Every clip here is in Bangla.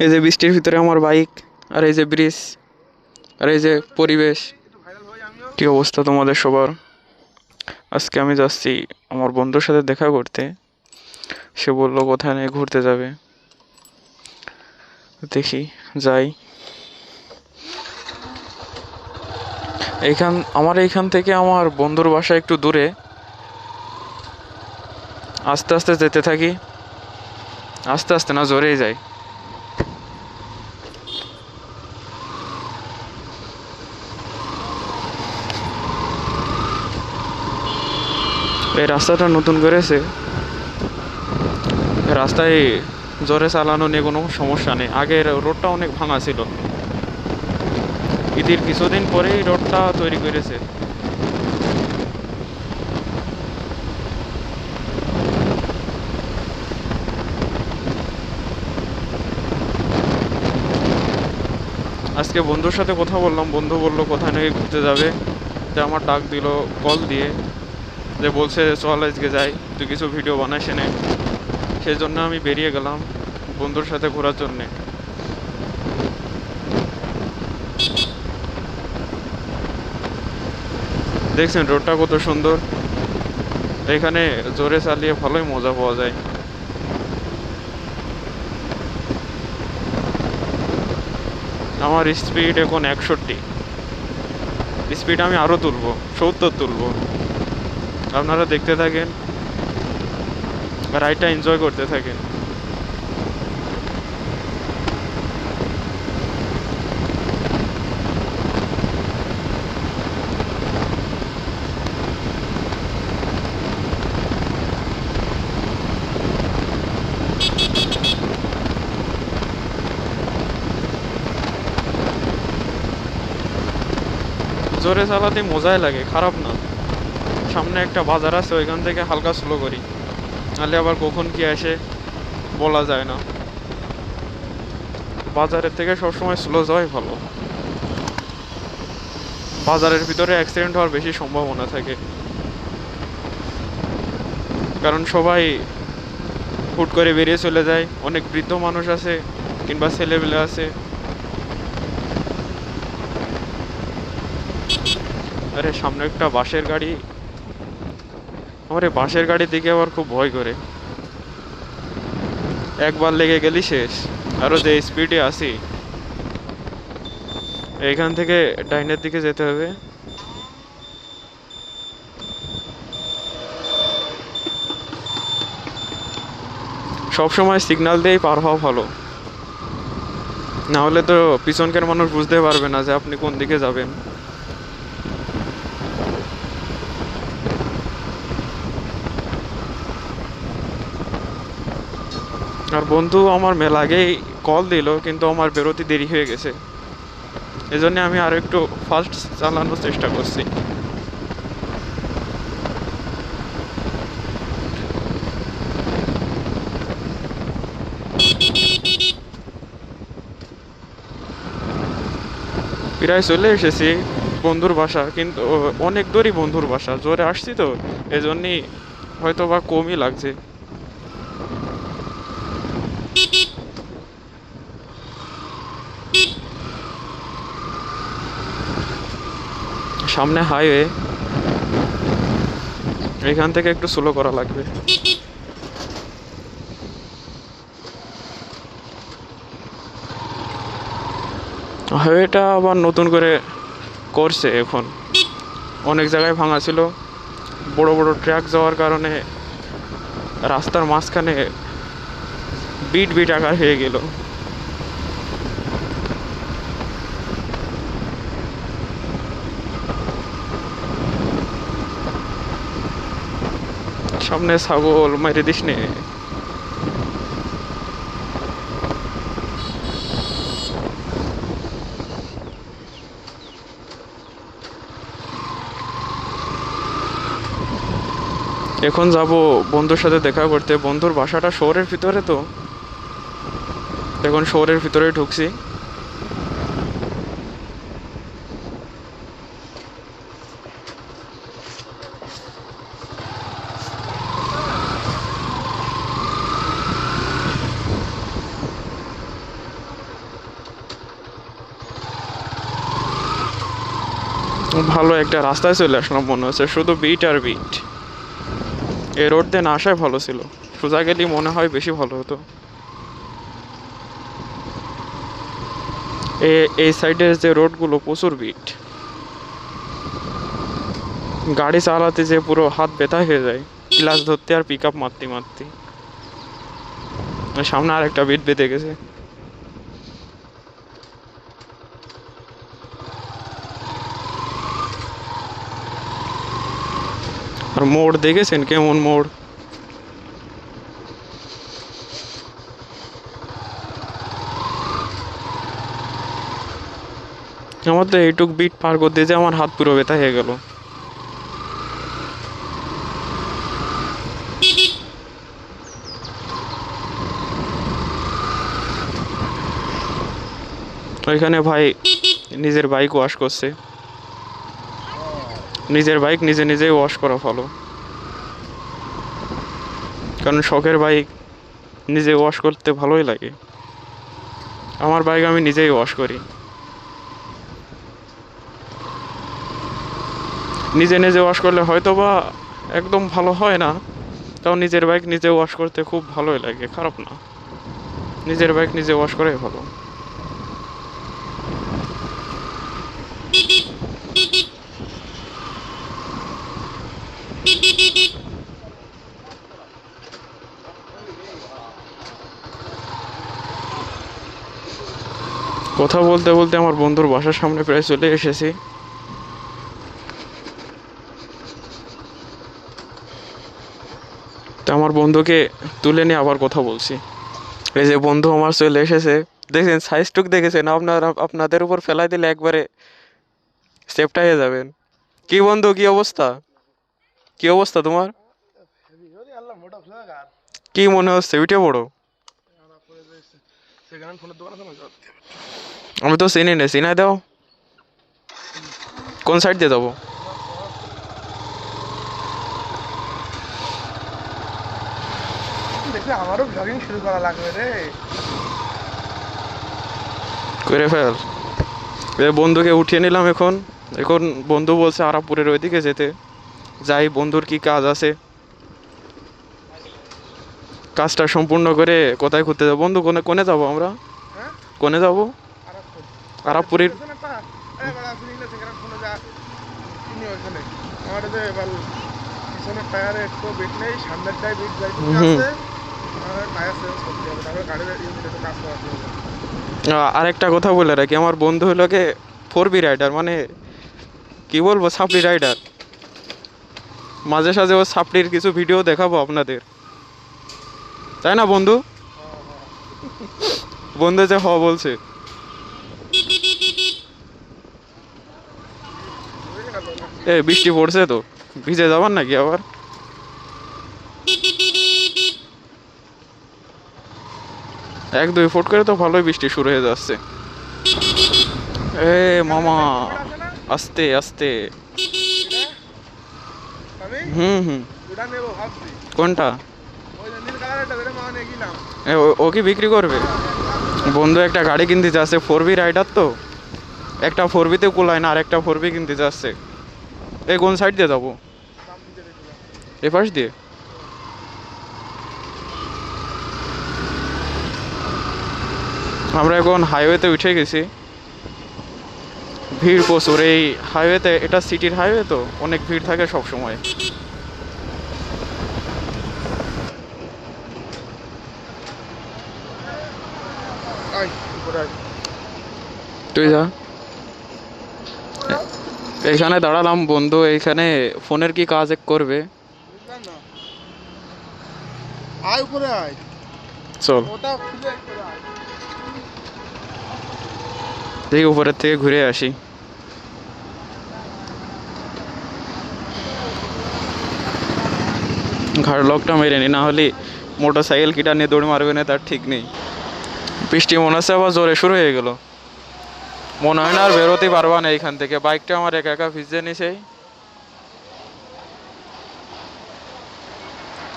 এই যে বৃষ্টির ভিতরে আমার বাইক, আর এই যে ব্রিজ, আর এই যে পরিবেশ। কি অবস্থা তোমাদের সবার? আজকে আমি যাচ্ছি আমার বন্ধুর সাথে দেখা করতে। সে বললো কোথায় নিয়ে ঘুরতে যাবে, দেখি যাই। এইখান থেকে আমার বন্ধুর বাসা একটু দূরে। আস্তে আস্তে যেতে থাকি, আস্তে আস্তে না জোরেই যাই। এই রাস্তাটা নতুন করেছে, রাস্তায় জোরে চালানো নিয়ে কোনো সমস্যা নেই। আগের রোডটা অনেক ভাঙা ছিল, ঈদের কিছুদিন পরেই রোডটা তৈরি করেছে। আজকে বন্ধুর সাথে কথা বললাম, বন্ধু বললো কোথায় নাকি ঘুরতে যাবে। যে আমার ডাক দিল কল দিয়ে, যে বলছে চল আজকে যাই, তুই কিছু ভিডিও বানাস এনে। সেই জন্য আমি বেরিয়ে গেলাম বন্ধুর সাথে ঘোরার জন্যে। দেখছেন রোডটা কত সুন্দর, এখানে জোরে চালিয়ে ভালোই মজা পাওয়া যায়। আমার স্পিড এখন 61, স্পিড আমি আরও তুলবো, 70 তুলবো। আপনারা দেখতে থাকেন, রাইডটা এনজয় করতে থাকেন। জোরে চালাতে মজাই লাগে, খারাপ না। সামনে একটা বাজার আছে, ওইখান থেকে হালকা স্লো করি, নাহলে আবার কখন কি আসে বলা যায় না। বাজারের থেকে সবসময় স্লো যাওয়াই ভালো, বাজারের ভিতরে অ্যাক্সিডেন্ট হওয়ার বেশি সম্ভাবনা থাকে। কারণ সবাই হুট করে বেরিয়ে চলে যায়, অনেক বৃদ্ধ মানুষ আছে কিংবা ছেলেবেলে আছে। আরে সামনে একটা বাসের গাড়ি, আমার এই বাসের গাড়ির দিকে আবার খুব ভয় করে। একবার লেগে গেলি শেষ। আরো যে স্পিডে আসি, এখান থেকে ডাইনের দিকে যেতে হবে। সব সময় সিগন্যাল দিয়েই পার হওয়া ভালো, না হলে তো পিছনকার মানুষ বুঝতে পারবে না যে আপনি কোন দিকে যাবেন। আর বন্ধু আমার মেলা আগেই কল দিল, কিন্তু আমার বেরোতে দেরি হয়ে গেছে। এই জন্য আমি আরো একটু ফাস্ট চালানোর চেষ্টা করছি। প্রায় চলে এসেছি বন্ধুর বাসা, কিন্তু অনেক দূরই বন্ধুর বাসা, জোরে আসছি তো এজন্যই হয়তো বা কমই লাগছে। সামনে হাইওয়ে, এখান থেকে একটু স্লো করা লাগবে। হাইওয়েটা আবার নতুন করে করছে এখন, অনেক জায়গায় ভাঙা ছিল। বড় বড় ট্রাক যাওয়ার কারণে রাস্তার মাঝখানে বিট বিট আকার হয়ে গেল। সামনে ছাগল, মাইরে দিস নে। এখন যাব বন্ধুর সাথে দেখা করতে। বন্ধুর বাসাটা শহরের ভিতরে তো, এখন শহরের ভিতরে ঢুকছি। ভালো একটা রাস্তায় চলে আসলাম মনে হচ্ছে, শুধু বিট আর বিট। এই রোড দিয়ে না আসাই ভালো ছিল, সোজা গেলেই মনে হয় বেশি ভালো হতো। এই সাইডের যে রোডগুলো প্রচুর বিট, গাড়ি চালাতে যে পুরো হাত ব্যথা হয়ে যায় ক্লাচ ধরতে আর পিক আপ মারতে মারতে। সামনে আর একটা বিট বেঁধে গেছে। আর মোড় দেখেছেন কেমন মোড়? আমার তো এইটুক বিট পার করতে যে আমার হাত পুরো ব্যথা হয়ে গেল। ওইখানে ভাই নিজের বাইক ওয়াশ করছে, নিজের বাইক নিজে নিজেই ওয়াশ করা ভালো, কারণ শখের বাইক নিজে ওয়াশ করতে ভালোই লাগে। আমার বাইক আমি নিজেই ওয়াশ করি। নিজে নিজে ওয়াশ করলে হয়তো বা একদম ভালো হয় না, তাও নিজের বাইক নিজে ওয়াশ করতে খুব ভালোই লাগে, খারাপ না। নিজের বাইক নিজে ওয়াশ করাই ভালো। কথা বলতে বলতে আমার বন্ধুর বাসার সামনে প্রায় চলে এসেছি। তো আমার বন্ধুকে তুলে নিয়ে আবার কথা বলছি। এই যে বন্ধু আমার চলে এসেছে, দেখছেন সাইজটুক দেখেছেন? আপনাদের উপর ফেলাই দিলে একবারে সেফটা হয়ে যাবেন। কি বন্ধু, কি অবস্থা? কি অবস্থা তোমার? কি মনে হচ্ছে উঠে পড়ো? আমি তো চিনি না, চিনাই দাও। কোন সাইড দিয়ে যাবো? আমারও ব্লগিং শুরু করা লাগবে রে। করে ফেল। বন্ধুকে উঠিয়ে নিলাম এখন। এখন বন্ধু বলছে আরাপুরের ওইদিকে যেতে। যাই, বন্ধুর কি কাজ আছে, কাজটা সম্পূর্ণ করে কোথায় ঘুরতে যাবো বন্ধু? কোনে কোনে যাবো আমরা? হ্যাঁ, কোনে যাবো? আরাপুরের। পিছনের টায়ারে একটু বিট নেই, সামনের টায়ার বিট হুম। আছে। টায়ার চেঞ্জ করতে হবে, তারপরে গাড়ির ইঞ্জিনে একটু কাজ করাতে হবে। আরেকটা কথা বলে রাখি, আমার বন্ধু হলো কে 4B রাইডার, মানে কি বলবো, সাপড়ি রাইডার। মাঝে সাঝে ও সাপড়ির কিছু ভিডিও দেখাবো আপনাদের, তাই না বন্ধু? বন্ধু যে বলছে। বৃষ্টি পড়ছে তো, ভিজে যাবার নাকি আবার? 1-2 ফুট করে তো ভালোই বৃষ্টি শুরু হয়ে যাচ্ছে। এ মামা, আস্তে আস্তে। হুম হুম। কোনটা? ও কি বিক্রি করবে? বন্ধু একটা গাড়ি কিনতে যাচ্ছে, 4B রাইডার তো। একটা 4Bতে কুলায় না, আর একটা 4B কিনতে যাচ্ছে। কোন সাইড দিয়ে যাবো? এ পাশ দিয়ে। আমরা এখন হাইওয়েতে উঠে গেছি। ভিড় প্রচুর এই হাইওয়েতে, এটা সিটির হাইওয়ে তো অনেক ভিড় থাকে সব সময়। তুই যা। এইখানে দাঁড়ালাম বন্ধু, এইখানে ফোনের কি কাজ করবে? আয় উপরে আয়, চল ওটা খুলে আয়। দেখি উপরের থেকে ঘুরে আসি। ঘাড় লকটা মেরে নি, না হলে মোটর সাইকেল কিটা নিয়ে দৌড় মারবে না তার ঠিক নেই। বৃষ্টি মনে হচ্ছে আবার জোরে শুরু হয়ে গেল। মনে হয় না আর বেরোতে পারবা না এইখান থেকে, বাইকটা আমার একা একা ভিজে নিছে।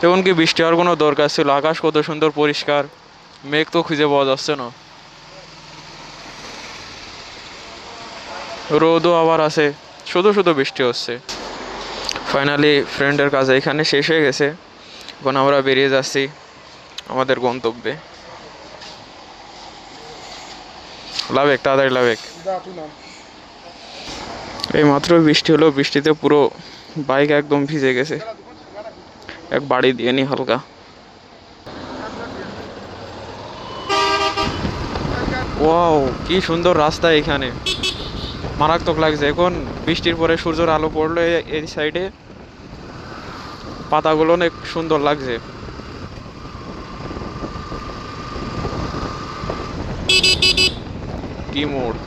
তেমন কি বৃষ্টি হওয়ার কোনো দরকার ছিল? আকাশ কত সুন্দর পরিষ্কার, মেঘ তো খুঁজে পাওয়া যাচ্ছে না। রোদও আবার আছে, শুধু শুধু বৃষ্টি হচ্ছে। ফাইনালি ফ্রেন্ডের কাজ এখানে শেষ হয়ে গেছে। এখন আমরা বেরিয়ে যাচ্ছি আমাদের গন্তব্যে। লাভেক, তাড়াতাড়ি লাভেক। যা তুই নাম। এই মাত্র বৃষ্টি হলো, বৃষ্টিতে পুরো বাইক একদম ভিজে গেছে। এক বাড়ি দিয়ে নি হালকা। ওয়াও, কি সুন্দর রাস্তা এখানে, মারাত্মক লাগছে। এখন বৃষ্টির পরে সূর্যের আলো পড়লো এই সাইডে, পাতাগুলো অনেক সুন্দর লাগছে। কি মোড়!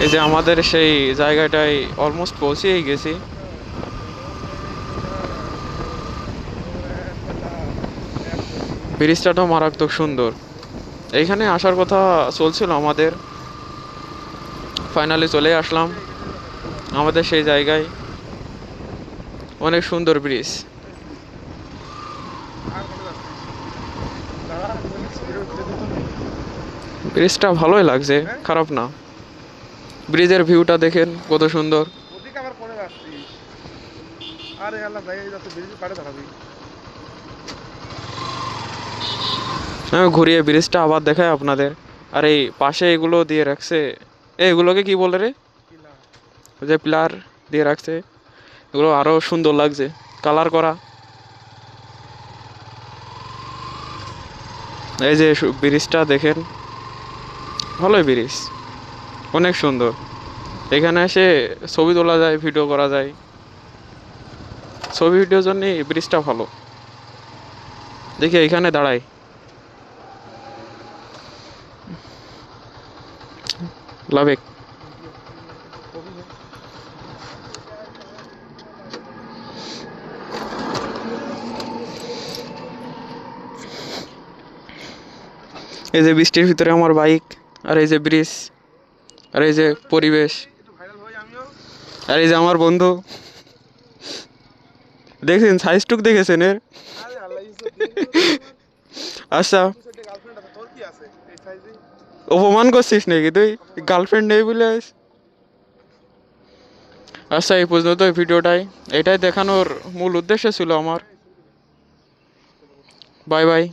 এই যে আমাদের সেই জায়গাটায় অলমোস্ট পৌঁছেই গেছি। ব্রিজটাও মারাত্মক সুন্দর। এইখানে আসার কথা চলছিল আমাদের, ফাইনালি চলে আসলাম আমাদের সেই জায়গায়। অনেক সুন্দর ব্রিজ। ব্রিজটা ভালোই লাগছে, খারাপ না। ব্রিজের ভিউটা দেখেন কত সুন্দর। ওদিকে আবার পরে আসছিস। আরে আল্লাহ ভাই যাচ্ছে ব্রিজের পাড়ে দাঁড়াবি। আমি ঘুরিয়ে ব্রিজটা আবার দেখাই আপনাদের। আর এই পাশে এগুলো দিয়ে রাখছে, এগুলোকে কি বলে রে, ওই যে পিলার দিয়ে রাখছে, এগুলো আরো সুন্দর লাগছে, কালার করা। এই যে ব্রিজটা দেখেন, ভালোই ব্রিজ, অনেক সুন্দর। এখানে এসে ছবি তোলা যায়, ভিডিও করা যায়। ছবি ভিডিওর জন্য এই ব্রিজটা ভালো। দেখি এখানে দাঁড়াই। লাভেক। এই যে বৃষ্টির ভিতরে আমার বাইক, আর এই যে ব্রিজ, আর এই যে পরিবেশ, একটু ভাইরাল হই আমিও। আর এই যে আমার বন্ধু। দেখছেন সাইজটুক, দেখেছেন এর? আরে আল্লাহ ইজ্জত দিয়ে আচ্ছা, তোর গার্লফ্রেন্ড আছে, তোর কি আছে এই সাইজে? অপমান করছিস নাকি তুই? গার্লফ্রেন্ড নেই বলে আস। আচ্ছা, এই পর্যন্ত এই ভিডিওটাই, এটাই দেখানোর মূল উদ্দেশ্য ছিল আমার। Bye bye.